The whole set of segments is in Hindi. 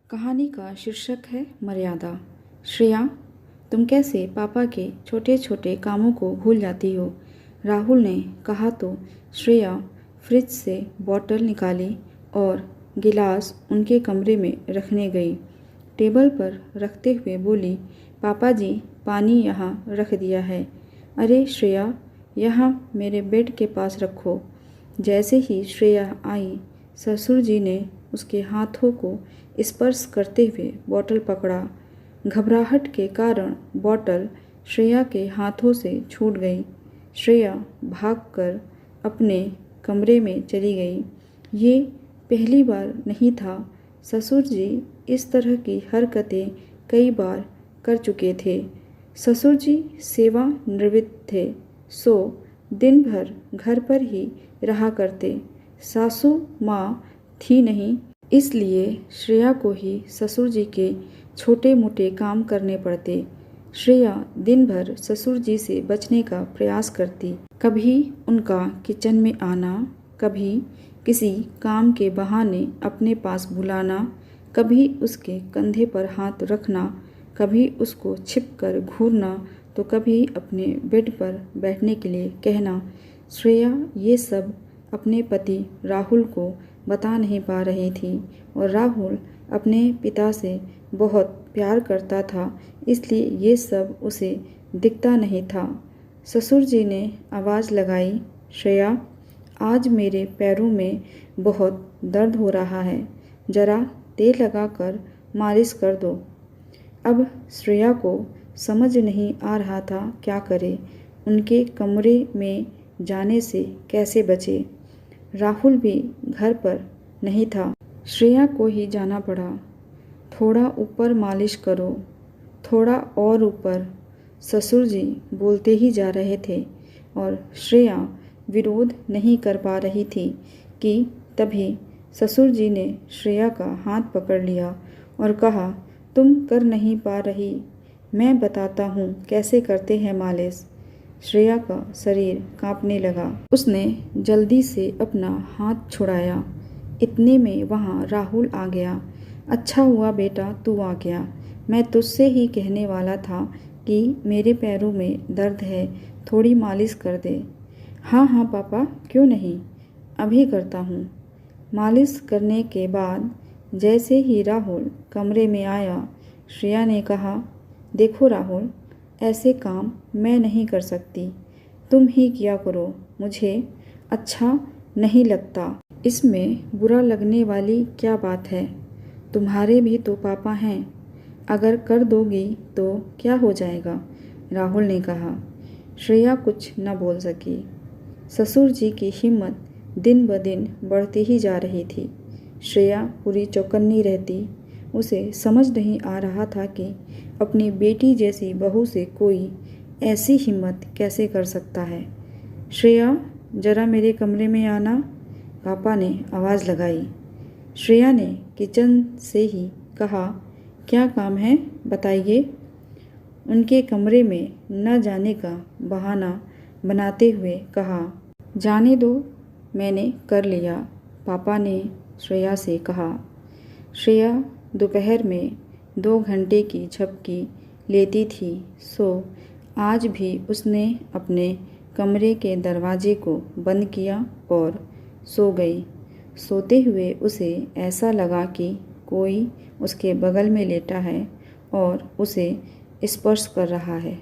कहानी का शीर्षक है मर्यादा। श्रेया, तुम कैसे पापा के छोटे छोटे कामों को भूल जाती हो? राहुल ने कहा तो श्रेया फ्रिज से बोतल निकाली और गिलास उनके कमरे में रखने गई। टेबल पर रखते हुए बोली, पापा जी, पानी यहाँ रख दिया है। अरे श्रेया, यहाँ मेरे बेड के पास रखो। जैसे ही श्रेया आई, ससुर जी ने उसके हाथों को स्पर्श करते हुए बोतल पकड़ा। घबराहट के कारण बोतल श्रेया के हाथों से छूट गई। श्रेया भागकर अपने कमरे में चली गई। ये पहली बार नहीं था। ससुर जी इस तरह की हरकतें कई बार कर चुके थे। ससुर जी सेवानिवृत्त थे, सो दिन भर घर पर ही रहा करते। सासू माँ थी नहीं, इसलिए श्रेया को ही ससुर जी के छोटे मोटे काम करने पड़ते। श्रेया दिन भर ससुर जी से बचने का प्रयास करती। कभी उनका किचन में आना, कभी किसी काम के बहाने अपने पास बुलाना, कभी उसके कंधे पर हाथ रखना, कभी उसको छिपकर घूरना, तो कभी अपने बेड पर बैठने के लिए कहना। श्रेया ये सब अपने पति राहुल को बता नहीं पा रही थी और राहुल अपने पिता से बहुत प्यार करता था, इसलिए ये सब उसे दिखता नहीं था। ससुर जी ने आवाज़ लगाई, श्रेया, आज मेरे पैरों में बहुत दर्द हो रहा है, ज़रा तेल लगाकर मालिश कर दो। अब श्रेया को समझ नहीं आ रहा था क्या करे, उनके कमरे में जाने से कैसे बचे। राहुल भी घर पर नहीं था। श्रेया को ही जाना पड़ा। थोड़ा ऊपर मालिश करो, थोड़ा और ऊपर, ससुर जी बोलते ही जा रहे थे और श्रेया विरोध नहीं कर पा रही थी कि तभी ससुर जी ने श्रेया का हाथ पकड़ लिया और कहा, तुम कर नहीं पा रही, मैं बताता हूँ कैसे करते हैं मालिश। श्रेया का शरीर कांपने लगा। उसने जल्दी से अपना हाथ छुड़ाया। इतने में वहाँ राहुल आ गया। अच्छा हुआ बेटा तू आ गया, मैं तुझसे ही कहने वाला था कि मेरे पैरों में दर्द है, थोड़ी मालिश कर दे। हाँ हाँ पापा, क्यों नहीं, अभी करता हूँ। मालिश करने के बाद जैसे ही राहुल कमरे में आया, श्रेया ने कहा, देखो राहुल, ऐसे काम मैं नहीं कर सकती, तुम ही किया करो, मुझे अच्छा नहीं लगता। इसमें बुरा लगने वाली क्या बात है, तुम्हारे भी तो पापा हैं, अगर कर दोगी तो क्या हो जाएगा, राहुल ने कहा। श्रेया कुछ न बोल सकी। ससुर जी की हिम्मत दिन ब दिन बढ़ती ही जा रही थी। श्रेया पूरी चौकन्नी रहती। उसे समझ नहीं आ रहा था कि अपनी बेटी जैसी बहू से कोई ऐसी हिम्मत कैसे कर सकता है। श्रेया, ज़रा मेरे कमरे में आना, पापा ने आवाज़ लगाई। श्रेया ने किचन से ही कहा, क्या काम है बताइए। उनके कमरे में न जाने का बहाना बनाते हुए कहा, जाने दो, मैंने कर लिया, पापा ने श्रेया से कहा। श्रेया दोपहर में 2 घंटे की झपकी लेती थी, सो आज भी उसने अपने कमरे के दरवाजे को बंद किया और सो गई। सोते हुए उसे ऐसा लगा कि कोई उसके बगल में लेटा है और उसे स्पर्श कर रहा है।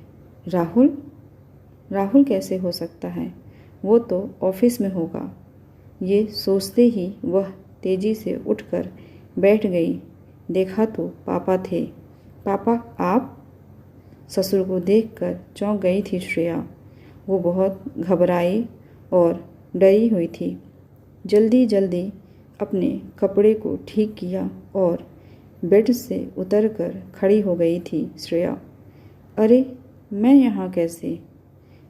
राहुल? राहुल कैसे हो सकता है, वो तो ऑफिस में होगा। ये सोचते ही वह तेज़ी से उठकर बैठ गई। देखा तो पापा थे। पापा आप? ससुर को देखकर चौंक गई थी श्रेया। वो बहुत घबराई और डरी हुई थी। जल्दी जल्दी अपने कपड़े को ठीक किया और बेड से उतरकर खड़ी हो गई थी श्रेया। अरे मैं यहाँ कैसे?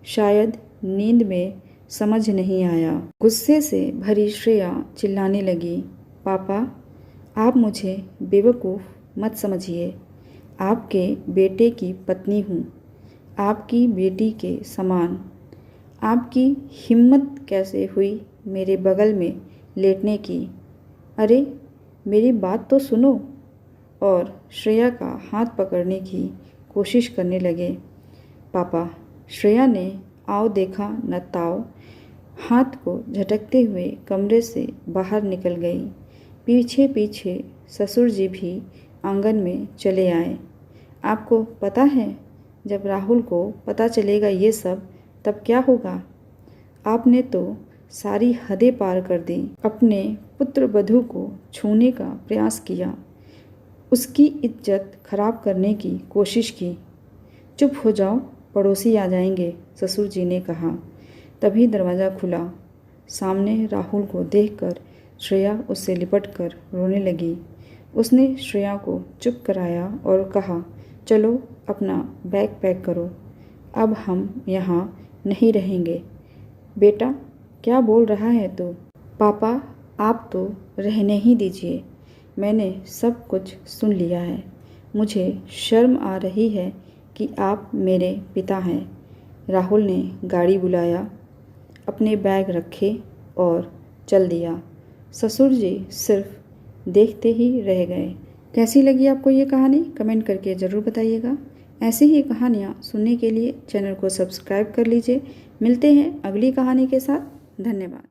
शायद नींद में समझ नहीं आया। गुस्से से भरी श्रेया चिल्लाने लगी, पापा आप मुझे बेवकूफ़ मत समझिए, आपके बेटे की पत्नी हूँ, आपकी बेटी के समान। आपकी हिम्मत कैसे हुई मेरे बगल में लेटने की? अरे मेरी बात तो सुनो, और श्रेया का हाथ पकड़ने की कोशिश करने लगे। पापा, श्रेया ने आओ देखा न ताओ हाथ को झटकते हुए कमरे से बाहर निकल गई। पीछे पीछे ससुर जी भी आंगन में चले आए। आपको पता है, जब राहुल को पता चलेगा ये सब, तब क्या होगा? आपने तो सारी हदें पार कर दी। अपने पुत्र वधू को छूने का प्रयास किया, उसकी इज्जत खराब करने की कोशिश की। चुप हो जाओ, पड़ोसी आ जाएंगे, ससुर जी ने कहा। तभी दरवाज़ा खुला। सामने राहुल को देखकर श्रेया उससे लिपटकर रोने लगी। उसने श्रेया को चुप कराया और कहा, चलो अपना बैग पैक करो, अब हम यहाँ नहीं रहेंगे। बेटा, क्या बोल रहा है तू? पापा, आप तो रहने ही दीजिए, मैंने सब कुछ सुन लिया है। मुझे शर्म आ रही है कि आप मेरे पिता हैं। राहुल ने गाड़ी बुलाया, अपने बैग रखे और चल दिया। ससुर जी सिर्फ देखते ही रह गए। कैसी लगी आपको ये कहानी? कमेंट करके ज़रूर बताइएगा। ऐसी ही कहानियाँ सुनने के लिए चैनल को सब्सक्राइब कर लीजिए। मिलते हैं अगली कहानी के साथ। धन्यवाद।